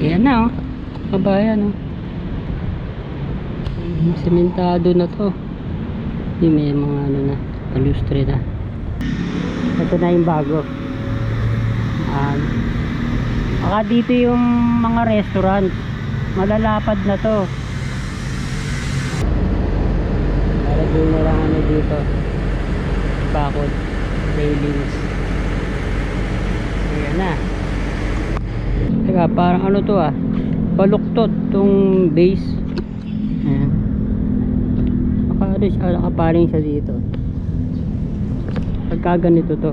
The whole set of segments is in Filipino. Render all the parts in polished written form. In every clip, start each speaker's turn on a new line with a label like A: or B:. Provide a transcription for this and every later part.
A: Ayan na, oh. Kabayan, oh. Sementado na to. May mga ano na, palustre na. Ito na yung bago. Baka dito yung mga restaurant. Malalapad na to. Lagyan na lang ano dito. Bakod. Railings. Ayan na. Teka, parang ano to ah. Baluktot tong base. Ayan. Nakapaling siya dito. Pagka ganito to.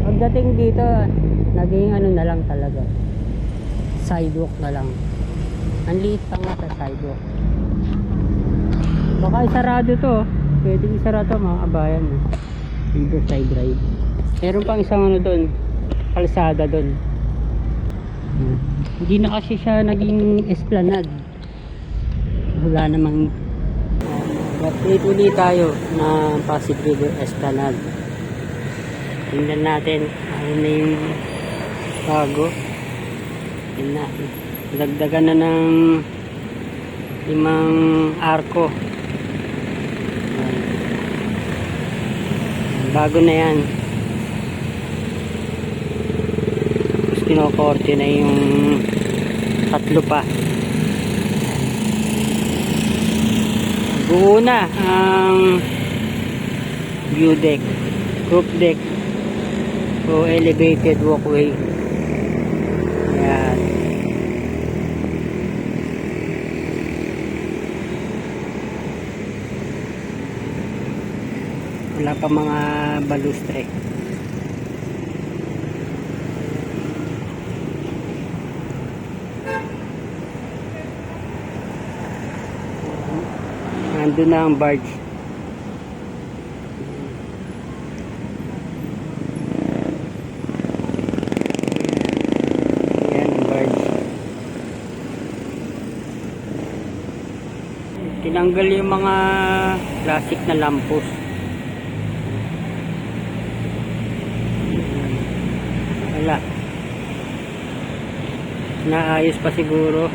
A: Pagdating dito, naging ano na lang talaga. Sidewalk na lang. Ang liit pa nga sa sidewalk. Baka isarado to. Pwedeng isarado mga kabayan. Riverside Drive. Meron pang isang ano doon. Kalsada doon. Hindi na kasi siya naging esplanade. Wala namang update ulit tayo na Pasig River Esplanade. Tingnan natin ano na yung bago. Yun na, dagdagan na ng 5 arko. Bago na yan. Tapos kinokorte na yung 3 pa. Buo na ang view deck, roof deck, o elevated walkway. Ayan. Wala pa mga balustre. Nandun na ang barge. Ayan ang barge. Tinanggal yung mga plastic na lampos. Wala. Naayos pa siguro.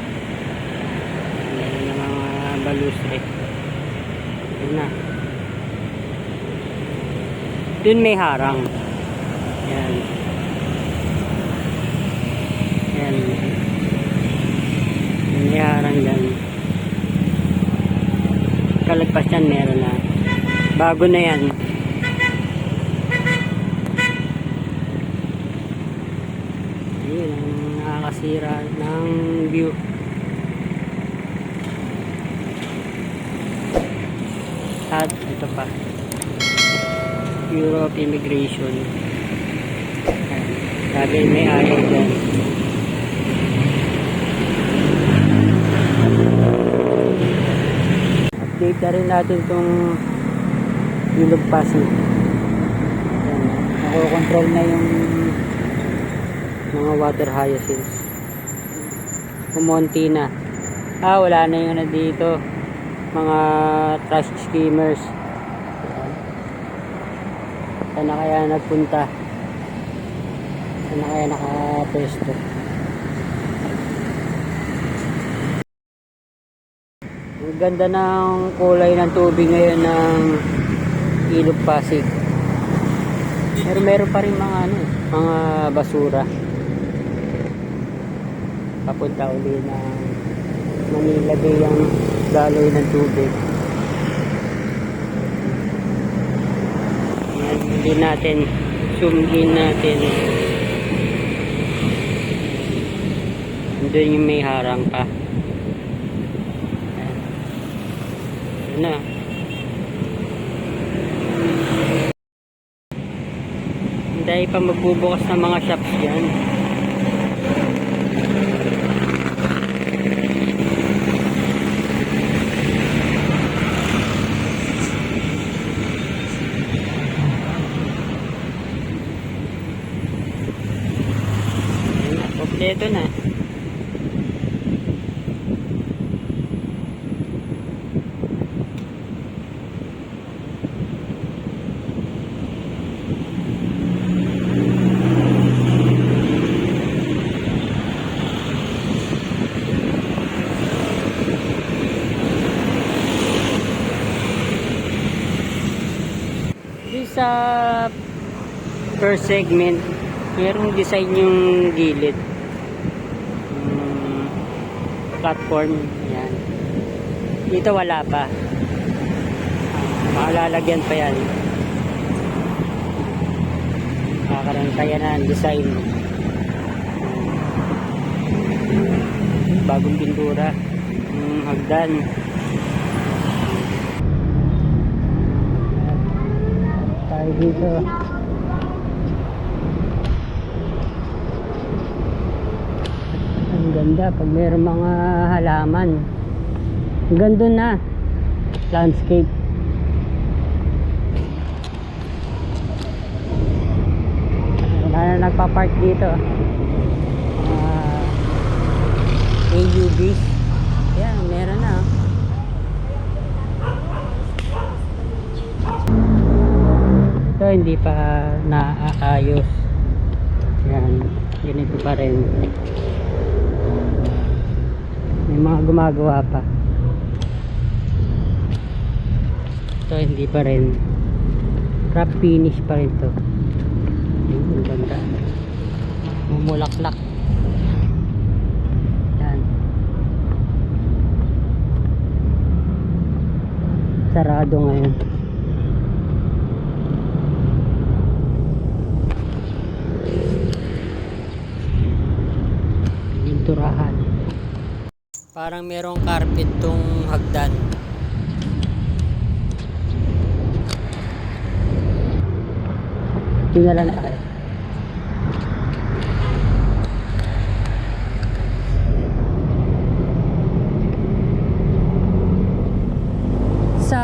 A: Ayan ang mga balustre. Na. Dun may harang. Yan. Yan. May harang dyan. Kalagpas yan meron na. Bago na yan. Ayun ang nakakasira ng view. At ito pa, Bureau of Immigration. Sabi may ayaw dyan. Update na rin natin itong Ilog Pasig. Nakokontrol na yung mga water hyacinths. Kumonti na. Wala na yung ano dito, mga trash skimmers. Saan na kaya nagpunta? Saan na kaya nakapesto? Ang ganda ng kulay ng tubig ngayon ng Ilog Pasig. Pero meron pa rin mga ano, mga basura papunta uli ng Manila Bay ang daloy ng tubig. Hindi natin zoom in natin. Doon yung may harang pa. Ayan na. Dahil pa magbubukas ng mga shops dyan. Kompleto na. per segment merong design yung gilid, platform yan. Dito wala pa, makalalagyan pa yan, kakarantayan na ang design, bagong pintura, hagdan. Tayo dito. Ang ganda pag mayroong mga halaman. Ang ganda na landscape. Wala na nagpa-park dito. AUVs. Yan, meron na. Ito hindi pa naaayos. Yan, ganito pa rin. May mga gumagawa pa. Ito hindi pa rin. Wrap finish pa rin to. Ang ganda. Mumulaklak. Yan. Sarado ngayon. Pinturahan. Parang merong carpet tong hagdan. Tingnan na tayo. Sa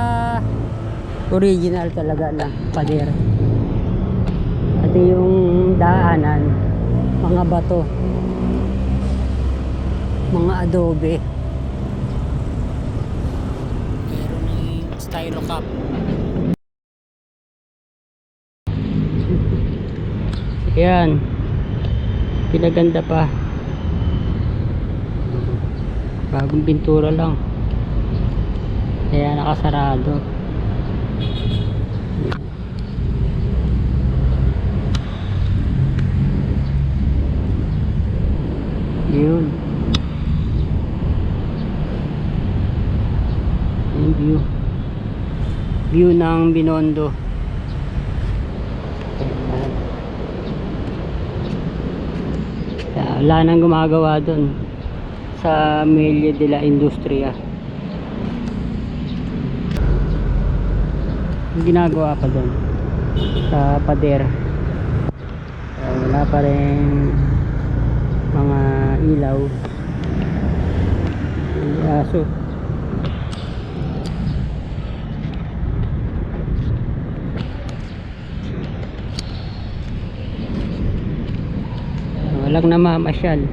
A: original talaga na pader. At yung daanan, mga bato, mga adobe. Meron ng stylo cup. Yan, pinaganda pa, bagong pintura lang, kaya nakasarado. Yun yung view ng Binondo. Wala nang gumagawa dun sa Melia de la Industria. Ginagawa pa dun sa pader. Wala pa rin mga ilaw, aso. Walang namamasyal.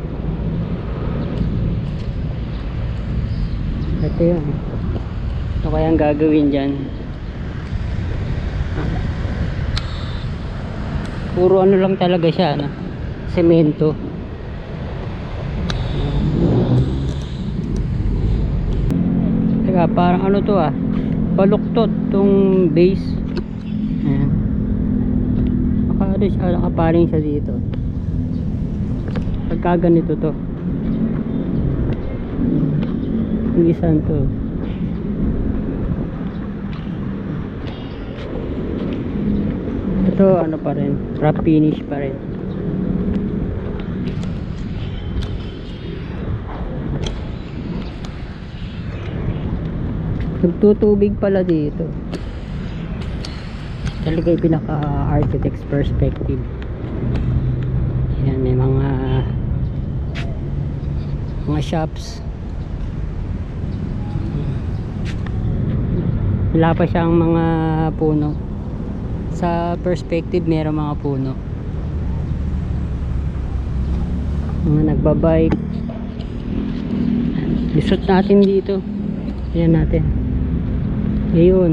A: Ito yun. Ano kayang gagawin dyan? Puro ano lang talaga siya, no? Semento. Teka, parang ano to baluktot tong base. Ayan. Nakaparing siya dito. Pagka ganito to, yung isang to, ito ano pa rin, wrap finish pa rin. Nagtutubig pala dito. Talaga yung pinaka architect's perspective. Yan, may mga shops. Wala pa siyang mga puno. Sa perspective meron mga puno. Mga nagbabike. Isot natin dito. Yan natin. Ayun.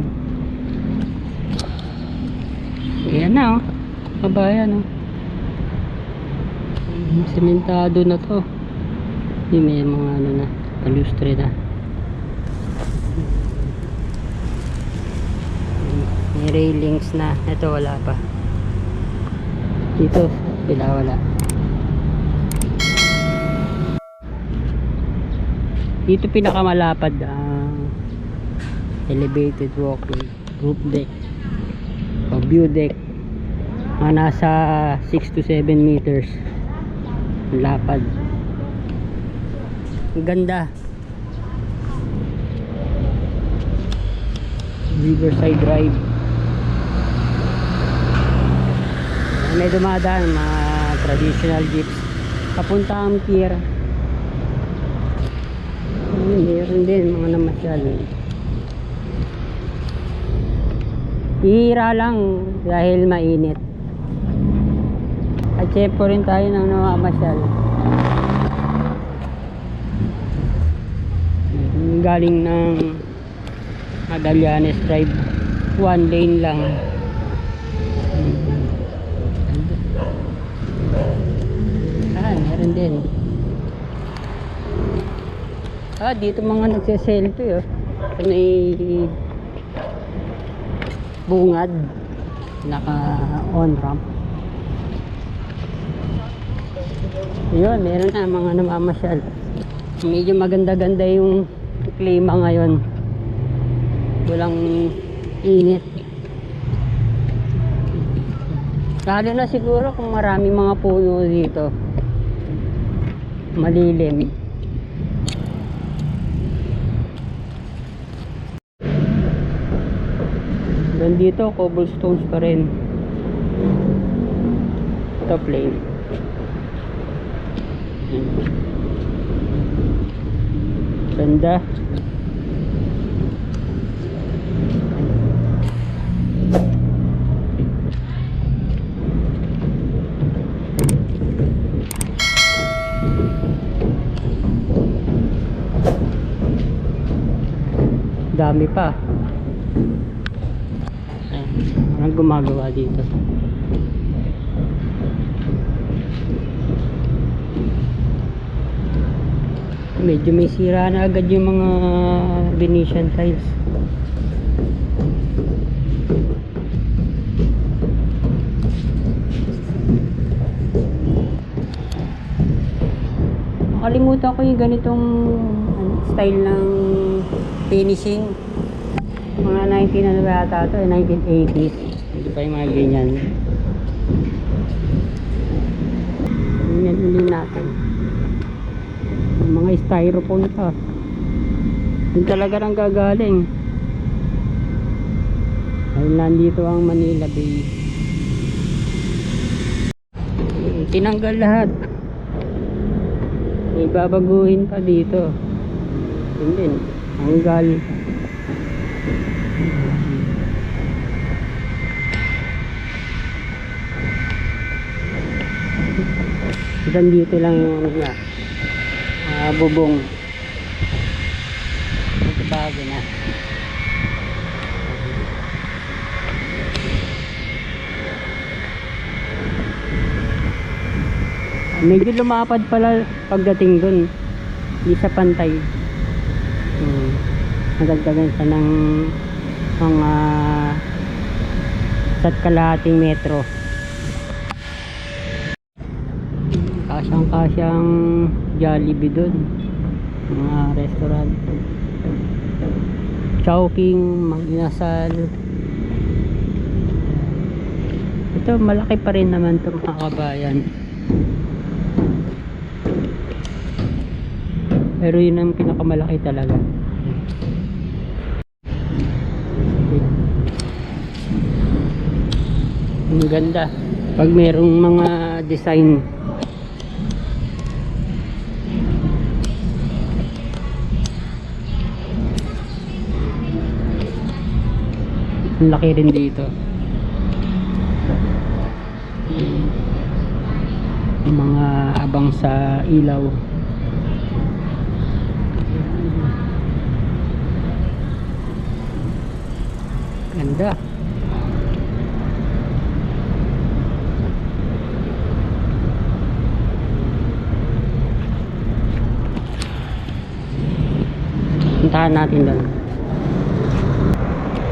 A: Ayan na kabayan sementado na to. May mga ano na, palustre na. May railings na. Ito wala pa. Dito, wala. Dito pinakamalapad ang elevated walkway, roof deck o view deck, mga nasa 6 to 7 meters ang lapad. Ang ganda. Riverside Drive. May dumadaan mga traditional jeeps papunta ang pier. Meron din mga namasyal. Ihira lang dahil mainit. At chepo rin tayo ng namamasyal. Galing ng Magallanes Drive, 1 lane lang. Meron din. Dito mga nagse-selfie oh. May bungad, naka on ramp. Yun, meron na mga namamasyal. Medyo maganda-ganda yung klima ngayon. Walang init. Lalo na siguro kung maraming mga puno dito. Malilim. Dan dito cobblestones pa rin. Ito plain. Ganda. Dami pa. Ang gumagawa dito. Medyo may sira na agad yung mga Venetian tiles. Nakalimutan ko yung ganitong style ng finishing. Mga 19 ano ba yata ito, 1980s. Ito pa yung mga ganyan. Ganyan ulit natin. Yung mga styrofoam pa. Yung talaga nang gagaling. Dahil nandito ang Manila Bay. Tinanggal lahat. May babaguhin pa dito. Yun din. Tanggal. Dan dito lang yung bubong. Ito bago na. Medyo lumapad pala pagdating dun. Hindi sa pantay. Nagagdagan siya ng mga kalahating metro. Kasyang Jollibee dun, mga restaurant. Chowking, Mag-inasal. Ito malaki pa rin naman ito mga kabayan, pero yun ang pinakamalaki talaga. Ang ganda pag merong mga design. Ang laki rin dito. Yung mga abang sa ilaw. Ganda. Puntahan natin doon.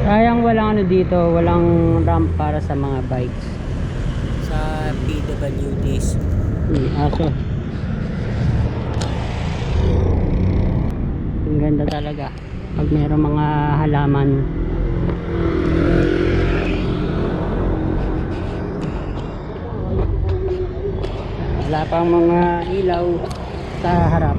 A: Sayang walang ano dito, walang ramp para sa mga bikes sa pier.
B: PWDs.
A: Aso. Ang ganda talaga pag mayroong mga halaman. Wala pang mga ilaw sa harap.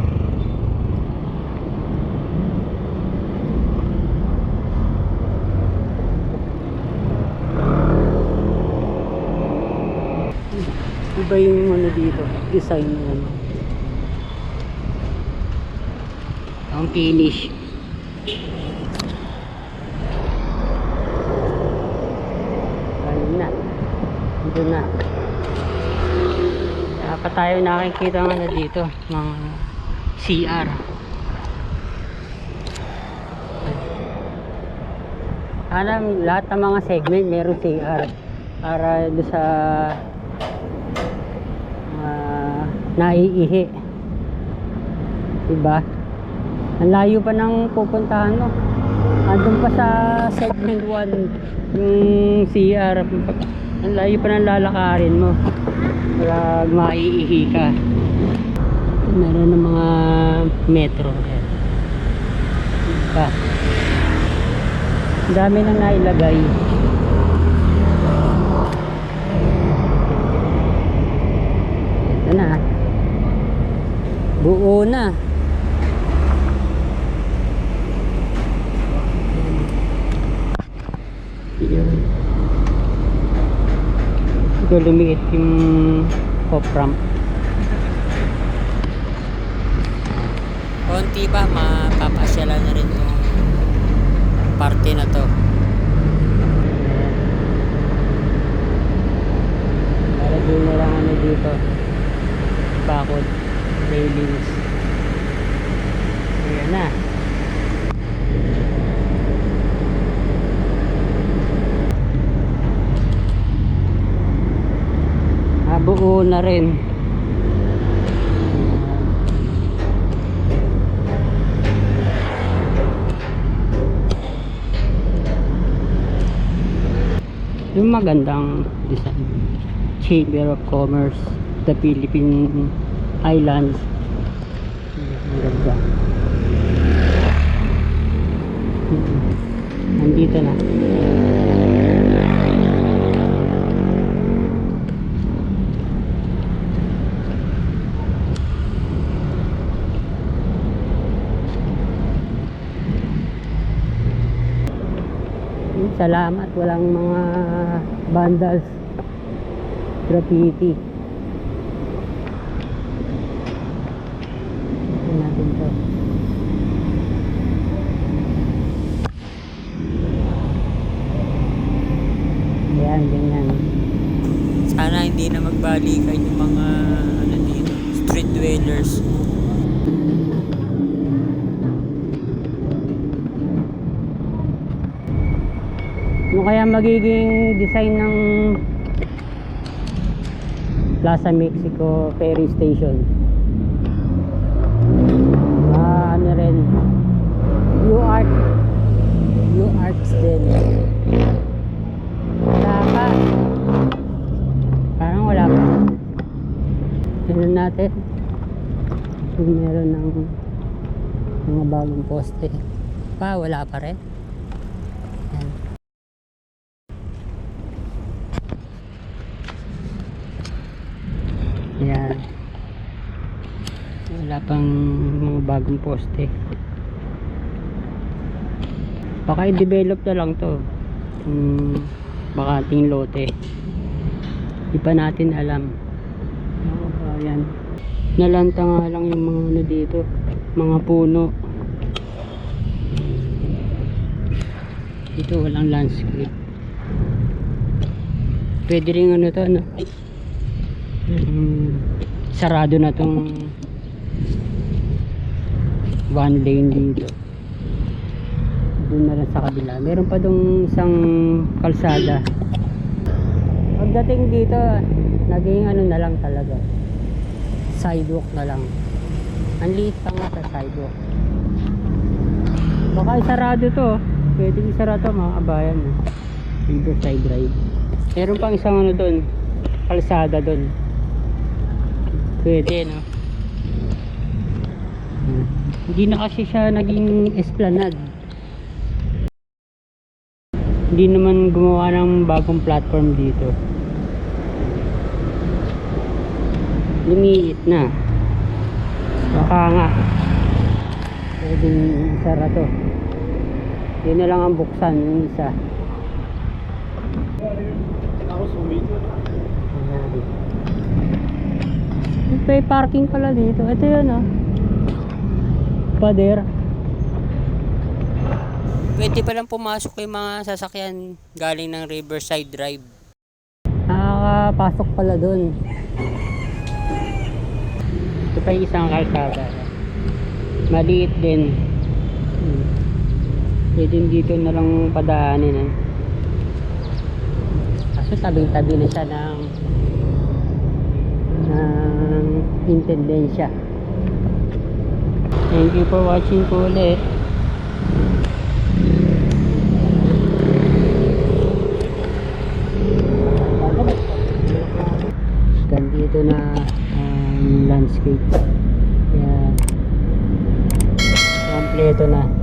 A: Iba yung ano dito, design ng ano. Ang finish. Ayun na. Ito na. Pa tayo nakikita ng ano dito, mga CR. Alam, lahat ng mga segment meron CR para doon sa naiihi, diba? Ang layo pa ng pupuntahan mo, andun pa sa segment 1 yung CR. Ang layo pa ng lalakarin mo para maiihi ka. Meron ng mga metro, diba? Ang dami nang nailagay. Ito na, buo na. Ito lumiit yung off-ramp. Konti ba mapapasyalan na rin yung parte na to. Para doon na lang ano dito, bakod, railings. Ayan na. Buo na rin. Yung magandang design, Chamber of Commerce, the Philippine Islands. Ang ganda. Nandito na. Salamat, walang mga vandals, graffiti. Ito natin to. Ayan, ganyan.
B: Sana hindi na magbalikan yung mga ano dito, street dwellers.
A: Ano kaya magiging design ng Plaza Mexico Ferry Station? Ano rin, U-Arts din. Wala pa. Parang wala pa. Tignan natin kung meron ng mga bagong poste. Wala pa rin. Yan. Wala pang mga bagong poste. Baka i-develop na lang to. Bakating lote. Di pa natin alam. Ayan. Nalanta nga lang yung mga ano dito, mga puno. Dito walang landscape. Pwede rin ano to, ano? Sarado na tong one lane dito. Doon na lang sa kabila. Meron pa dong isang kalsada. Pagdating dito, naging ano na lang talaga, sidewalk na lang. Ang liit pa nga sa sidewalk. Baka isarado to. Pwede isarado mga kabayan. Riverside Drive. Meron pang isang ano doon, kalsada doon. Pwede, no? Hindi na kasi siya naging esplanade. Hindi naman gumawa ng bagong platform dito. Lumiit na. Baka nga pwedeng isara to. Yun na lang ang buksan, yung isa. May parking pala dito. Ito yun, ah. Pader.
B: Pwede palang pumasok yung mga sasakyan galing ng Riverside Drive.
A: Nakakapasok pala dun. Ito pa yung isang kalsada. Maliit din. Pwede dito na lang padaanin, eh. Kaso tabing-tabi na siya ng intendensya. Thank you for watching po ulit. Ganito na landscape. Kaya kompleto na.